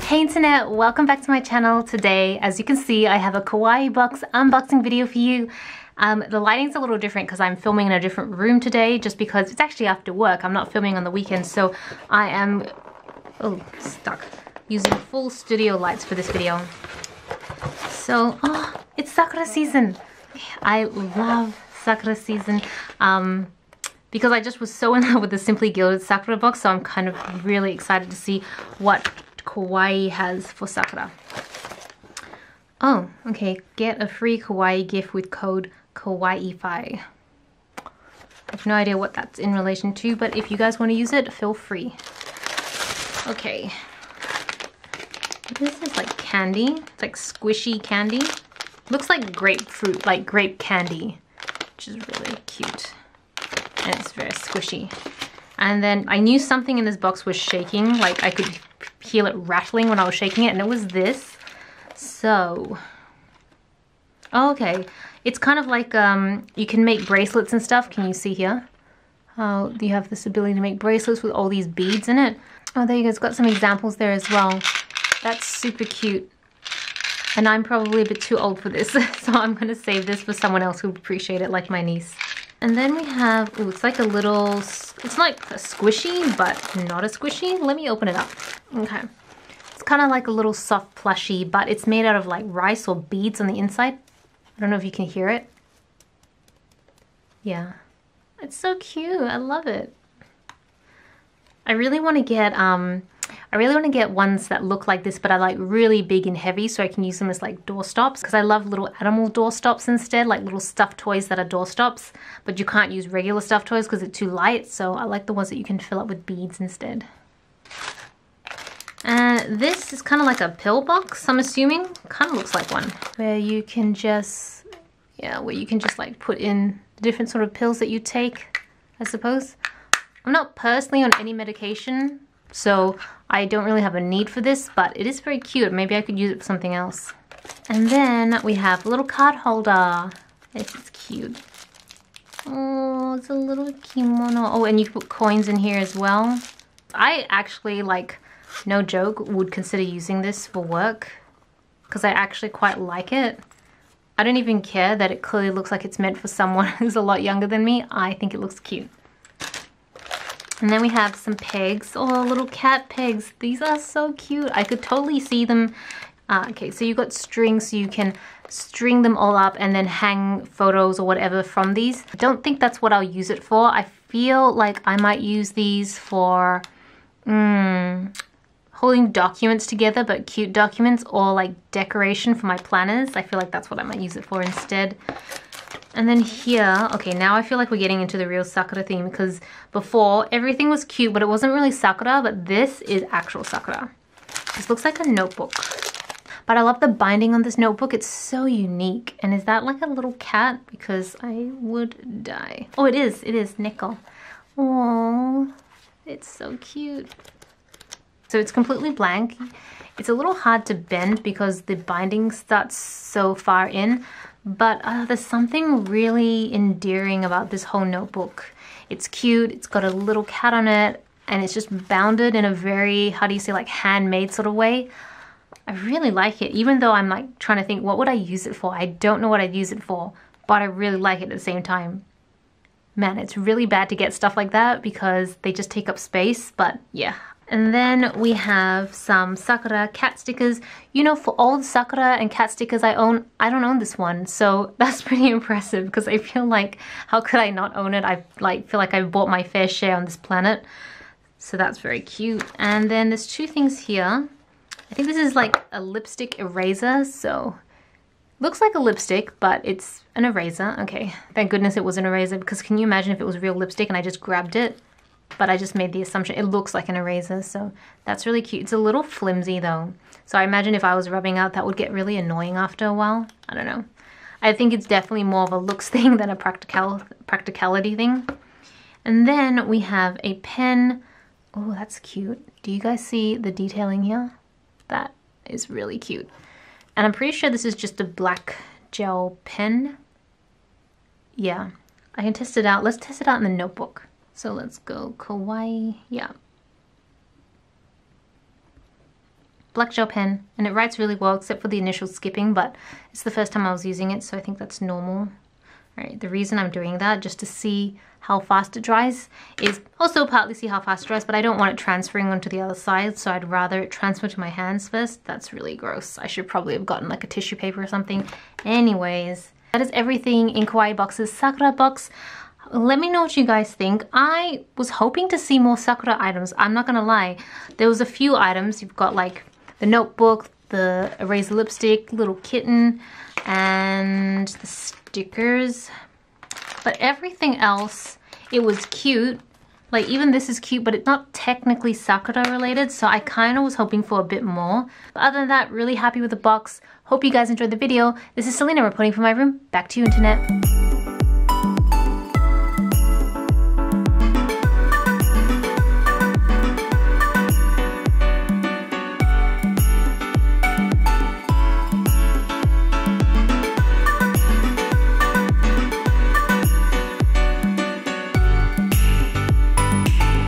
Hey internet, welcome back to my channel. Today, as you can see, I have a Kawaii Box unboxing video for you. The lighting's a little different because I'm filming in a different room today, just because it's actually after work. I'm not filming on the weekends, so I am stuck using full studio lights for this video. So, it's Sakura season. I love Sakura season. Because I just was so in love with the Simply Gilded Sakura box, so I'm kind of really excited to see what Kawaii has for Sakura. Oh, okay. Get a free Kawaii gift with code KAWAIIFI. I have no idea what that's in relation to, but if you guys want to use it, feel free. Okay. This is like candy. It's like squishy candy. Looks like grapefruit, like grape candy, which is really cute. And it's very squishy. And then I knew something in this box was shaking, like I could feel it rattling when I was shaking it, and it was this. So, okay, it's kind of like you can make bracelets and stuff. Can you see here how you have this ability to make bracelets with all these beads in it? Oh, there you go. It's got some examples there as well. That's super cute. And I'm probably a bit too old for this, so I'm gonna save this for someone else who would appreciate it, like my niece. And then we have, oh, it's like a little, it's like a squishy, but not a squishy. Let me open it up. Okay. It's kind of like a little soft plushie, but it's made out of like rice or beads on the inside. I don't know if you can hear it. Yeah. It's so cute. I love it. I really want to get ones that look like this, but are like really big and heavy, so I can use them as like doorstops, because I love little animal doorstops instead, like little stuffed toys that are doorstops, but you can't use regular stuffed toys because it's too light, so I like the ones that you can fill up with beads instead. And this is kind of like a pill box, I'm assuming. Kind of looks like one, where you can just, like put in the different sort of pills that you take, I suppose. I'm not personally on any medication, so I don't really have a need for this, but it is very cute. Maybe I could use it for something else. And then we have a little card holder. This is cute. Oh, it's a little kimono. Oh, and you can put coins in here as well. I actually, like, no joke, would consider using this for work, because I actually quite like it. I don't even care that it clearly looks like it's meant for someone who's a lot younger than me. I think it looks cute. And then we have some pegs. Oh, little cat pegs. These are so cute. I could totally see them. Okay, so you've got strings, so you can string them all up and then hang photos or whatever from these. I don't think that's what I'll use it for. I feel like I might use these for holding documents together, but cute documents, or like decoration for my planners. I feel like that's what I might use it for instead. And then here, okay, now I feel like we're getting into the real Sakura theme, because before everything was cute, but it wasn't really Sakura, but this is actual Sakura. This looks like a notebook. But I love the binding on this notebook. It's so unique. And is that like a little cat? Because I would die. Oh, it is nickel. Oh, it's so cute. So it's completely blank. It's a little hard to bend because the binding starts so far in. But there's something really endearing about this whole notebook. It's cute, it's got a little cat on it, and it's just bounded in a very, how do you say, like handmade sort of way. I really like it, even though I'm like trying to think, what would I use it for? I don't know what I'd use it for, but I really like it at the same time. Man, it's really bad to get stuff like that because they just take up space, but yeah. And then we have some Sakura cat stickers. You know, for all the Sakura and cat stickers I own, I don't own this one. So that's pretty impressive, because I feel like, how could I not own it? I feel like I've bought my fair share on this planet. So that's very cute. And then there's two things here. I think this is like a lipstick eraser. So looks like a lipstick, but it's an eraser. Okay, thank goodness it was an eraser, because can you imagine if it was real lipstick and I just grabbed it? But I just made the assumption it looks like an eraser, so that's really cute. It's a little flimsy though, so I imagine if I was rubbing out, that would get really annoying after a while. I don't know. I think it's definitely more of a looks thing than a practicality thing. And then we have a pen. Oh, that's cute. Do you guys see the detailing here? That is really cute. And I'm pretty sure this is just a black gel pen. Yeah, I can test it out. Let's test it out in the notebook. So let's go Kawaii, yeah. black gel pen, and it writes really well except for the initial skipping, but it's the first time I was using it, so I think that's normal. Alright, the reason I'm doing that, just to see how fast it dries, is also partly see how fast it dries, but I don't want it transferring onto the other side, so I'd rather it transfer to my hands first. That's really gross. I should probably have gotten like a tissue paper or something. Anyways, that is everything in Kawaii Box's Sakura box. Let me know what you guys think. I was hoping to see more Sakura items, I'm not gonna lie. There was a few items. You've got like the notebook, the eraser lipstick, little kitten, and the stickers. But everything else, it was cute. Like even this is cute, but it's not technically Sakura related, so I kind of was hoping for a bit more. But other than that, really happy with the box. Hope you guys enjoyed the video. This is Celina reporting from my room. Back to you, internet.